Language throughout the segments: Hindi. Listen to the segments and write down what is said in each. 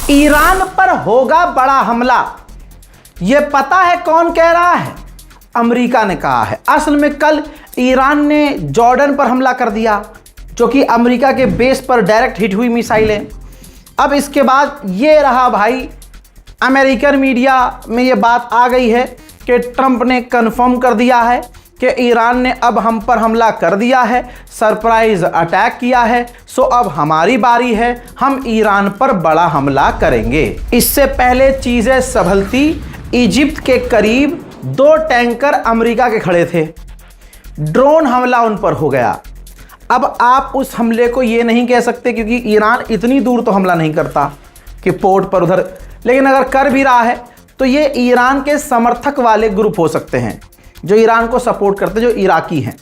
ईरान पर होगा बड़ा हमला, यह पता है कौन कह रहा है? अमेरिका ने कहा है। असल में कल ईरान ने जॉर्डन पर हमला कर दिया, जो कि अमेरिका के बेस पर डायरेक्ट हिट हुई मिसाइलें। अब इसके बाद ये रहा भाई, अमेरिकन मीडिया में ये बात आ गई है कि ट्रंप ने कन्फर्म कर दिया है कि ईरान ने अब हम पर हमला कर दिया है, सरप्राइज अटैक किया है। सो अब हमारी बारी है, हम ईरान पर बड़ा हमला करेंगे। इससे पहले चीज़ें संभलती, इजिप्ट के करीब 2 टैंकर अमेरिका के खड़े थे, ड्रोन हमला उन पर हो गया। अब आप उस हमले को ये नहीं कह सकते, क्योंकि ईरान इतनी दूर तो हमला नहीं करता कि पोर्ट पर उधर, लेकिन अगर कर भी रहा है तो ये ईरान के समर्थक वाले ग्रुप हो सकते हैं जो ईरान को सपोर्ट करते, जो इराकी हैं।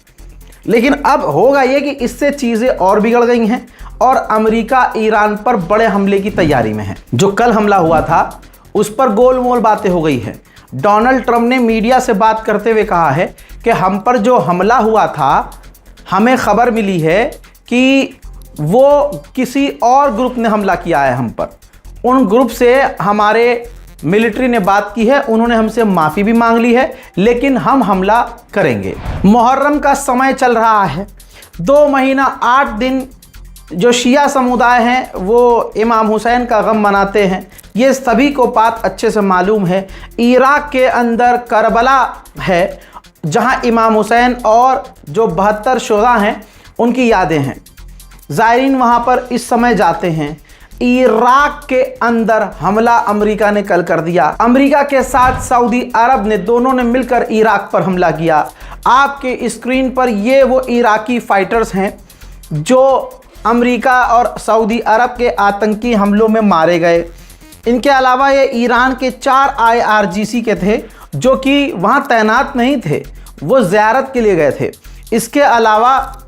लेकिन अब होगा ये कि इससे चीज़ें और बिगड़ गई हैं और अमेरिका ईरान पर बड़े हमले की तैयारी में है। जो कल हमला हुआ था उस पर गोल मोल बातें हो गई है। डोनाल्ड ट्रंप ने मीडिया से बात करते हुए कहा है कि हम पर जो हमला हुआ था, हमें खबर मिली है कि वो किसी और ग्रुप ने हमला किया है हम पर। उन ग्रुप से हमारे मिलिट्री ने बात की है, उन्होंने हमसे माफ़ी भी मांग ली है, लेकिन हम हमला करेंगे। मुहर्रम का समय चल रहा है, 2 महीना 8 दिन जो शिया समुदाय हैं वो इमाम हुसैन का गम मनाते हैं। ये सभी को बात अच्छे से मालूम है। इराक के अंदर करबला है, जहां इमाम हुसैन और जो 72 शुहदा हैं उनकी यादें हैं। ज़ायरीन वहां पर इस समय जाते हैं। इराक के अंदर हमला अमेरिका ने कल कर दिया। अमेरिका के साथ सऊदी अरब ने, दोनों ने मिलकर इराक पर हमला किया। आपके स्क्रीन पर ये वो इराकी फाइटर्स हैं जो अमेरिका और सऊदी अरब के आतंकी हमलों में मारे गए। इनके अलावा ये ईरान के 4 IRGC के थे जो कि वहाँ तैनात नहीं थे, वो ज़ियारत के लिए गए थे। इसके अलावा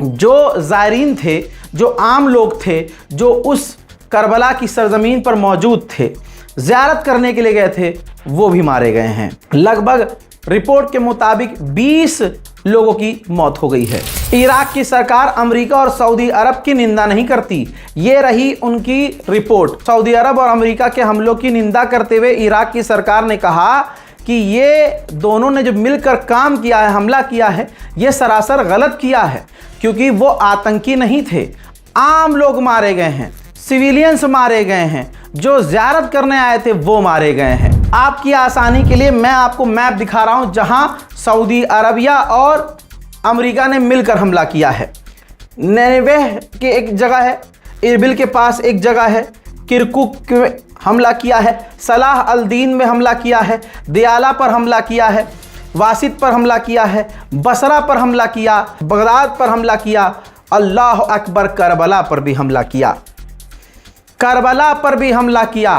जो ज़ायरीन थे, जो आम लोग थे, जो उस करबला की सरजमीन पर मौजूद थे, ज़ियारत करने के लिए गए थे, वो भी मारे गए हैं। लगभग रिपोर्ट के मुताबिक 20 लोगों की मौत हो गई है। इराक की सरकार अमेरिका और सऊदी अरब की निंदा नहीं करती, ये रही उनकी रिपोर्ट। सऊदी अरब और अमेरिका के हमलों की निंदा करते हुए इराक की सरकार ने कहा कि ये दोनों ने जो मिलकर काम किया है, हमला किया है, ये सरासर गलत किया है, क्योंकि वो आतंकी नहीं थे। आम लोग मारे गए हैं, सिविलियंस मारे गए हैं, जो ज़ियारत करने आए थे वो मारे गए हैं। आपकी आसानी के लिए मैं आपको मैप दिखा रहा हूं, जहां सऊदी अरबिया और अमेरिका ने मिलकर हमला किया है। निनेवे के एक जगह है, इरबिल के पास एक जगह है, किरकुक में हमला किया है, सलाह अल दीन में हमला किया है, दियाला पर हमला किया है, वासित पर हमला किया है, बसरा पर हमला किया, बगदाद पर हमला किया, अल्लाह अकबर, करबला पर भी हमला किया। करबला पर भी हमला किया।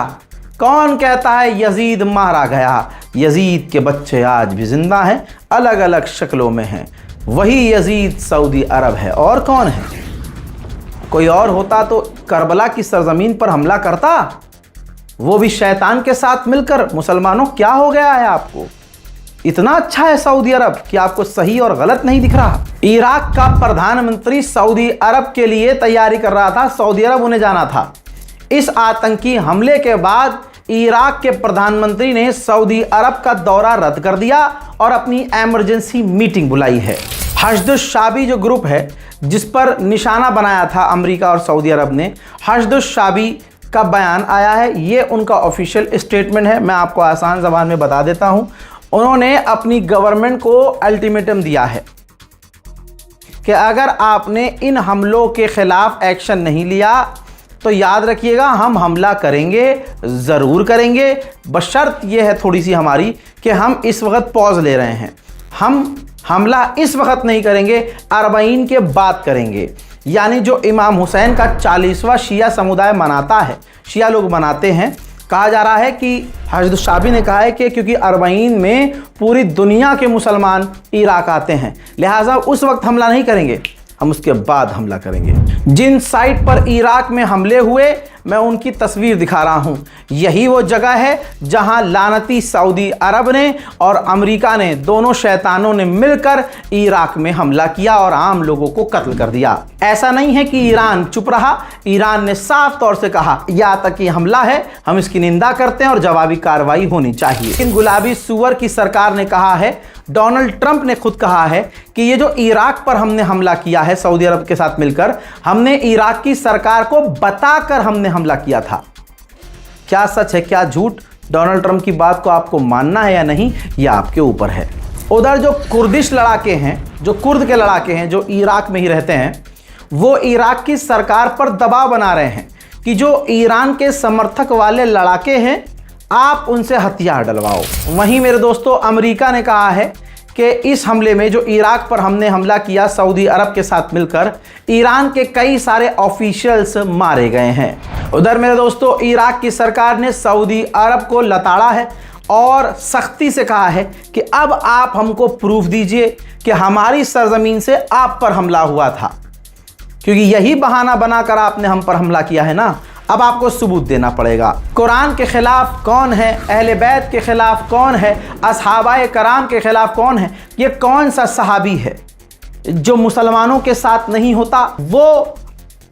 कौन कहता है यजीद मारा गया? यजीद के बच्चे आज भी जिंदा हैं, अलग अलग शक्लों में हैं। वही यजीद सऊदी अरब है, और कौन है? कोई और होता तो करबला की सरजमीन पर हमला करता, वो भी शैतान के साथ मिलकर। मुसलमानों, क्या हो गया है आपको? इतना अच्छा है सऊदी अरब कि आपको सही और गलत नहीं दिख रहा। इराक का प्रधानमंत्री सऊदी अरब के लिए तैयारी कर रहा था, सऊदी अरब उन्हें जाना था। इस आतंकी हमले के बाद इराक के प्रधानमंत्री ने सऊदी अरब का दौरा रद्द कर दिया और अपनी इमरजेंसी मीटिंग बुलाई है। हश्द-उश-शाबी जो ग्रुप है, जिस पर निशाना बनाया था अमेरिका और सऊदी अरब ने, हश्द-उश-शाबी का बयान आया है। ये उनका ऑफिशियल स्टेटमेंट है, मैं आपको आसान ज़बान में बता देता हूँ। उन्होंने अपनी गवर्नमेंट को अल्टीमेटम दिया है कि अगर आपने इन हमलों के खिलाफ एक्शन नहीं लिया तो याद रखिएगा, हम हमला करेंगे, ज़रूर करेंगे। बशर्त यह है थोड़ी सी हमारी कि हम इस वक्त पॉज ले रहे हैं। हम हमला इस वक्त नहीं करेंगे, 40 के बाद करेंगे। यानी जो इमाम हुसैन का 40वां शिया समुदाय मनाता है, शिया लोग मनाते हैं। कहा जा रहा है कि हश्द-उश-शाबी ने कहा है कि क्योंकि 40 में पूरी दुनिया के मुसलमान इराक आते हैं, लिहाजा उस वक्त हमला नहीं करेंगे, हम उसके बाद हमला करेंगे। जिन साइट पर इराक में हमले हुए, मैं उनकी तस्वीर दिखा रहा हूं। यही वो जगह है जहां लानती सऊदी अरब ने और अमेरिका ने, दोनों शैतानों ने मिलकर इराक में हमला किया और आम लोगों को कत्ल कर दिया। ऐसा नहीं है कि ईरान चुप रहा, ईरान ने साफ तौर से कहा या तक ये हमला है, हम इसकी निंदा करते हैं और जवाबी कार्रवाई होनी चाहिए। लेकिन गुलाबी सुअर की सरकार ने कहा है, डोनाल्ड ट्रंप ने खुद कहा है कि ये जो इराक पर हमने हमला किया है सऊदी अरब के साथ मिलकर, हमने इराक की सरकार को बताकर हमने हमला किया था। क्या सच है क्या झूठ, डोनाल्ड ट्रंप की बात को आपको मानना है या नहीं, यह आपके ऊपर है। उधर जो कुर्दिश लड़ाके हैं, जो कुर्द के लड़ाके हैं जो इराक में ही रहते हैं, वो इराक की सरकार पर दबाव बना रहे हैं कि जो ईरान के समर्थक वाले लड़ाके हैं, आप उनसे हथियार डलवाओ। वहीं मेरे दोस्तों, अमेरिका ने कहा है कि इस हमले में, जो इराक पर हमने हमला किया सऊदी अरब के साथ मिलकर, ईरान के कई सारे ऑफिशियल्स मारे गए हैं। उधर मेरे दोस्तों, इराक की सरकार ने सऊदी अरब को लताड़ा है और सख्ती से कहा है कि अब आप हमको प्रूफ दीजिए कि हमारी सरजमीन से आप पर हमला हुआ था, क्योंकि यही बहाना बनाकर आपने हम पर हमला किया है ना, अब आपको सबूत देना पड़ेगा। कुरान के खिलाफ कौन है, अहले बैत के खिलाफ कौन है, असहाबाए कराम के खिलाफ कौन है, ये कौन सा सहाबी है जो मुसलमानों के साथ नहीं होता, वो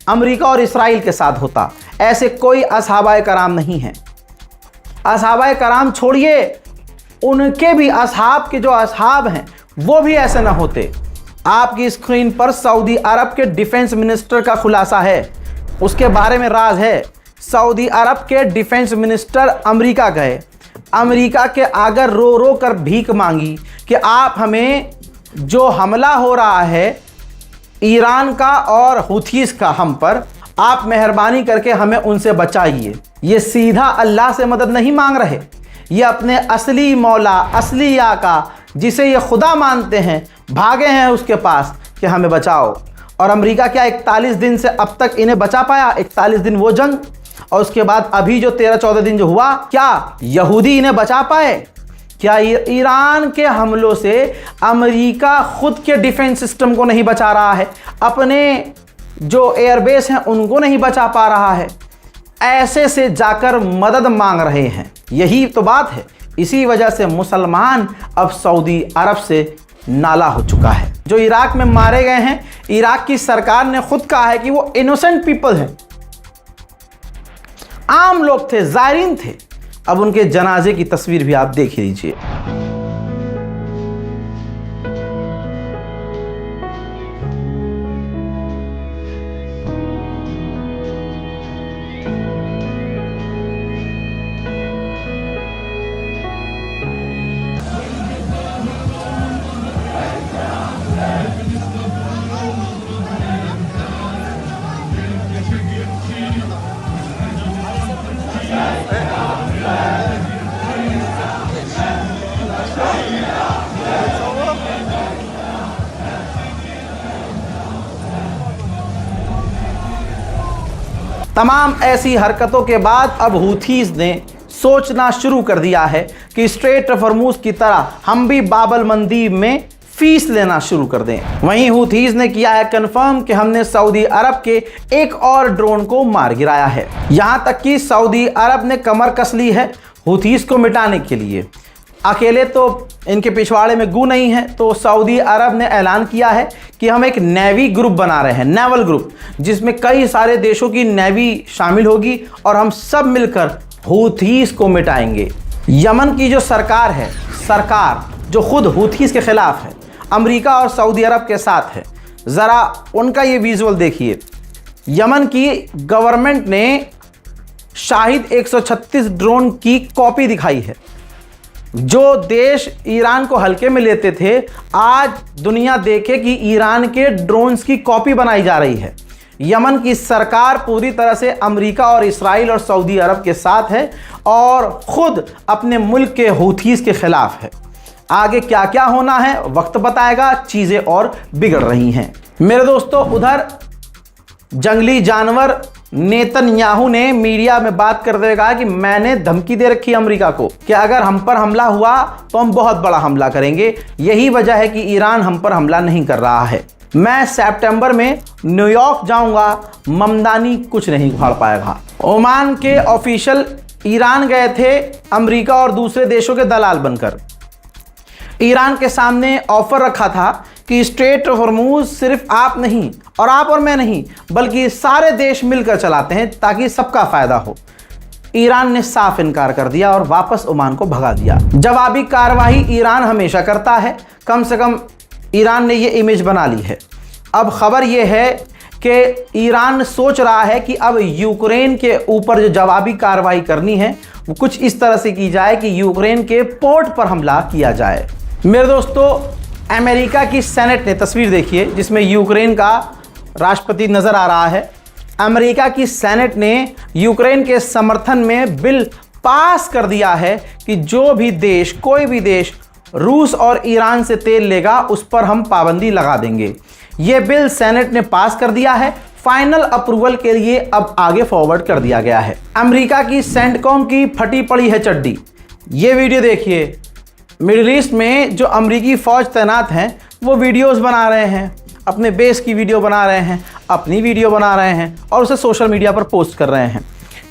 अमेरिका और इसराइल के साथ होता। ऐसे कोई असहाबाए कराम नहीं है। असहाबाए कराम छोड़िए, उनके भी असहाब के जो असहाब हैं वो भी ऐसे ना होते। आपकी स्क्रीन पर सऊदी अरब के डिफेंस मिनिस्टर का खुलासा है, उसके बारे में राज है। सऊदी अरब के डिफेंस मिनिस्टर अमेरिका गए, अमेरिका के आगे रो रो कर भीख मांगी कि आप हमें, जो हमला हो रहा है ईरान का और हुथीस का हम पर, आप मेहरबानी करके हमें उनसे बचाइए। ये सीधा अल्लाह से मदद नहीं मांग रहे, ये अपने असली मौला, असली आका, जिसे ये खुदा मानते हैं, भागे हैं उसके पास कि हमें बचाओ। और अमेरिका क्या 41 दिन से अब तक इन्हें बचा पाया? 41 दिन वो जंग, और उसके बाद अभी जो 13-14 दिन जो हुआ, क्या यहूदी इन्हें बचा पाए? क्या ईरान के हमलों से अमेरिका खुद के डिफेंस सिस्टम को नहीं बचा रहा है, अपने जो एयरबेस हैं उनको नहीं बचा पा रहा है? ऐसे से जाकर मदद मांग रहे हैं, यही तो बात है। इसी वजह से मुसलमान अब सऊदी अरब से नाला हो चुका है। जो इराक में मारे गए हैं, इराक की सरकार ने खुद कहा है कि वो इनोसेंट पीपल हैं, आम लोग थे, जायरीन थे। अब उनके जनाजे की तस्वीर भी आप देख लीजिए। तमाम ऐसी हरकतों के बाद अब हूथीज ने सोचना शुरू कर दिया है कि स्ट्रेट ऑफ हॉर्मुज की तरह हम भी बाबल मंदीब में फीस लेना शुरू कर दें। वहीं हूथीज ने किया है कंफर्म कि हमने सऊदी अरब के एक और ड्रोन को मार गिराया है। यहां तक कि सऊदी अरब ने कमर कस ली है हूथीज को मिटाने के लिए। अकेले तो इनके पिछवाड़े में गू नहीं है, तो सऊदी अरब ने ऐलान किया है कि हम एक नेवी ग्रुप बना रहे हैं, नेवल ग्रुप, जिसमें कई सारे देशों की नेवी शामिल होगी और हम सब मिलकर हूथीज को मिटाएंगे। यमन की जो सरकार है, सरकार जो खुद हूथीज के खिलाफ है, अमेरिका और सऊदी अरब के साथ है, ज़रा उनका ये विजुअल देखिए। यमन की गवर्नमेंट ने शाहिद 136 ड्रोन की कॉपी दिखाई है। जो देश ईरान को हल्के में लेते थे, आज दुनिया देखे कि ईरान के ड्रोन्स की कॉपी बनाई जा रही है। यमन की सरकार पूरी तरह से अमेरिका और इसराइल और सऊदी अरब के साथ है और खुद अपने मुल्क के हूथीज के खिलाफ है। आगे क्या क्या होना है वक्त बताएगा, चीज़ें और बिगड़ रही हैं। मेरे दोस्तों, उधर जंगली जानवर नेतन्याहू ने मीडिया में बात करते हुए कहा कि मैंने धमकी दे रखी है अमेरिका को कि अगर हम पर हमला हुआ तो हम बहुत बड़ा हमला करेंगे। यही वजह है कि ईरान हम पर हमला नहीं कर रहा है। मैं सितंबर में न्यूयॉर्क जाऊंगा, ममदानी कुछ नहीं उखाड़ पाएगा। ओमान के ऑफिशियल ईरान गए थे अमेरिका और दूसरे देशों के दलाल बनकर। ईरान के सामने ऑफर रखा था कि स्ट्रेट ऑफ हॉर्मूज सिर्फ आप नहीं और आप और मैं नहीं बल्कि सारे देश मिलकर चलाते हैं ताकि सबका फायदा हो। ईरान ने साफ इनकार कर दिया और वापस ओमान को भगा दिया। जवाबी कार्रवाई ईरान हमेशा करता है, कम से कम ईरान ने ये इमेज बना ली है। अब खबर ये है कि ईरान सोच रहा है कि अब यूक्रेन के ऊपर जो जवाबी कार्रवाई करनी है वो कुछ इस तरह से की जाए कि यूक्रेन के पोर्ट पर हमला किया जाए। मेरे दोस्तों, अमेरिका की सेनेट ने, तस्वीर देखिए जिसमें यूक्रेन का राष्ट्रपति नज़र आ रहा है, अमेरिका की सेनेट ने यूक्रेन के समर्थन में बिल पास कर दिया है कि जो भी देश, कोई भी देश रूस और ईरान से तेल लेगा उस पर हम पाबंदी लगा देंगे। यह बिल सेनेट ने पास कर दिया है। फाइनल अप्रूवल के लिए अब आगे फॉरवर्ड कर दिया गया है। अमेरिका की सेंटकॉम की फटी पड़ी है चड्डी। ये वीडियो देखिए, मिडिल ईस्ट में जो अमेरिकी फ़ौज तैनात हैं वो वीडियोस बना रहे हैं, अपने बेस की वीडियो बना रहे हैं, अपनी वीडियो बना रहे हैं और उसे सोशल मीडिया पर पोस्ट कर रहे हैं।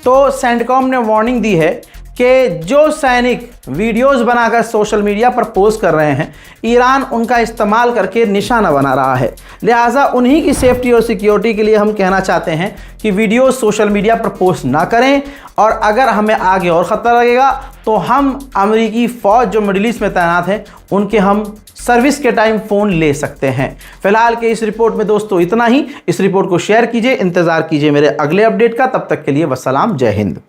तो सेंटकॉम ने वार्निंग दी है कि जो सैनिक वीडियोस बनाकर सोशल मीडिया पर पोस्ट कर रहे हैं, ईरान उनका इस्तेमाल करके निशाना बना रहा है। लिहाजा उन्हीं की सेफ्टी और सिक्योरिटी के लिए हम कहना चाहते हैं कि वीडियो सोशल मीडिया पर पोस्ट ना करें, और अगर हमें आगे और ख़तरा लगेगा तो हम अमेरिकी फ़ौज जो मिडिल ईस्ट में तैनात हैं उनके हम सर्विस के टाइम फ़ोन ले सकते हैं। फिलहाल के इस रिपोर्ट में दोस्तों इतना ही। इस रिपोर्ट को शेयर कीजिए, इंतज़ार कीजिए मेरे अगले अपडेट का। तब तक के लिए वस्सलाम, जय हिंद।